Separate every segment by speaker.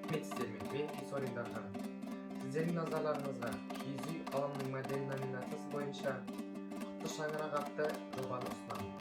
Speaker 1: Құрметсіздермен, мен Қисорин Дархан. Сіздердің назарларыңызға киіз үй қаламның модель номинациясы бойынша құтты шаңырақ атты жобаны ұсынамын.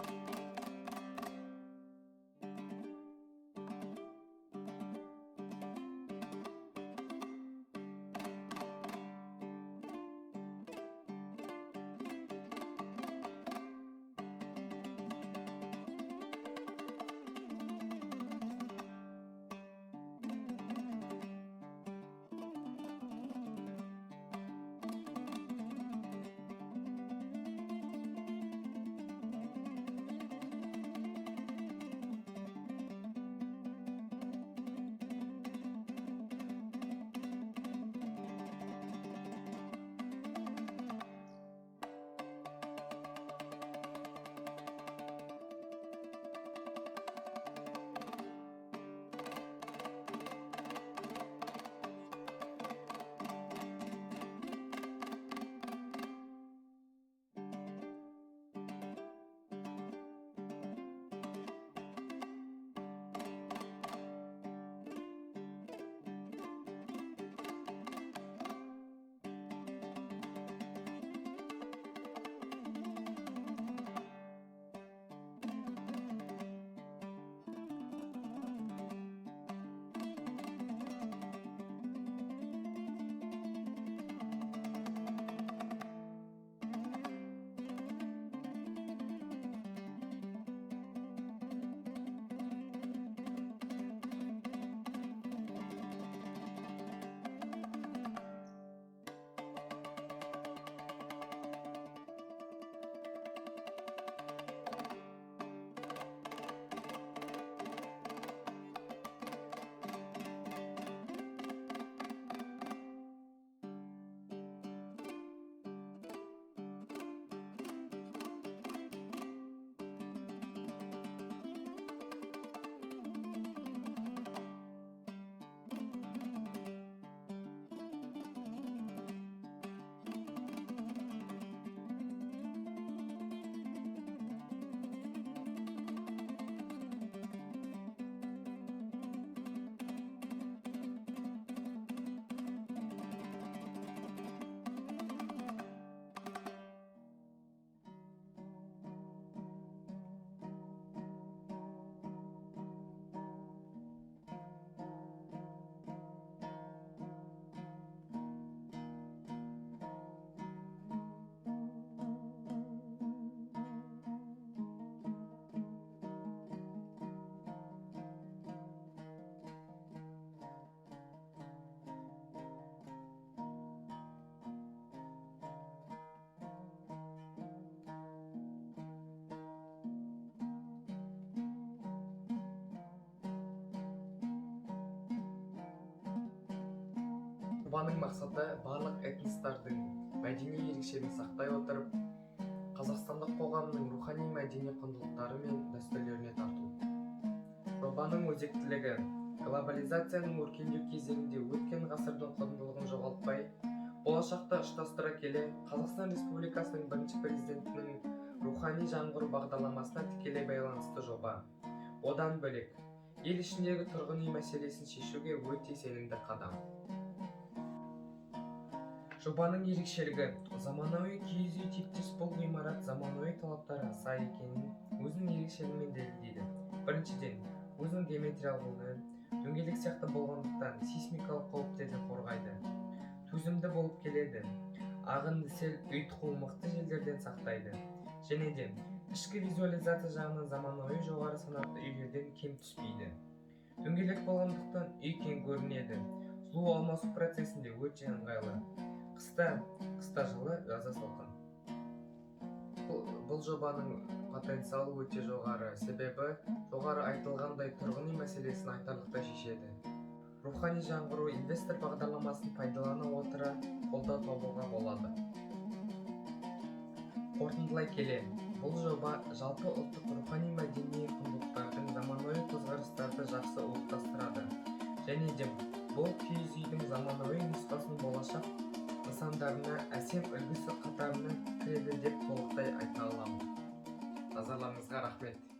Speaker 1: Жобаның мақсаты барлық этностардың мәдени ерекшелігін сақтай отырып, қазақстандық қоғамның рухани-мәдени құндылықтары мен дәстүрлеріне тарту. Жобаның өзектілігі глобализацияның өркендеу кезеңінде өткен ғасырдың құндылығын жоғалтпай, болашақта ұштастыра келе, Қазақстан Республикасының бірінші президентінің рухани жаңғыру бағдарламасына тікелей байланысты жоба. Одан бөлек, ел ішіндегі тұрғын үй мәселесін шешуге өте сенімді қадам. Жобаның ерекшелігі заманауи киіз үй типтес бұл ғимарат заманауи талаптарға сай екенін өзінің ерекшелігімен дәлелдейді. Біріншіден, өзінің геометриялығы дөңгелек сияқты болғандықтан сейсмикалық қауіптерден қорғайды. Төзімді болып келеді. Ағынды сел, ұйытқуы мықты желдерден сақтайды. Және де ішкі визуализация жағынан заманауи жоғары санатты үйлерден кем түспейді. Дөңгелек болғандықтан үй кең көрінеді. Жылу алмасу процесінде өте ыңғайлы. Қыста жылы, жазда салқын. Бұл жобаның потенциалы өте жоғары, себебі жоғары айтылғандай тұрғын үй мәселесін айтарлықтай шешеді. Рухани жаңғыру инвестор бағдарламасын пайдалана отыра қолдау табуға болады. Қорытындылай келе, бұл жоба жалпы ұлттық рухани-мәдени құндылықтардың заманауи көзқарастарды жақсы ұлттастырады. Және де бұл киіз үйдің заманауи нұсқасын болашақ нысандарына әсем үлгісі қатарына кіреді деп толықтай айта аламын. Назарларыңызға рахмет.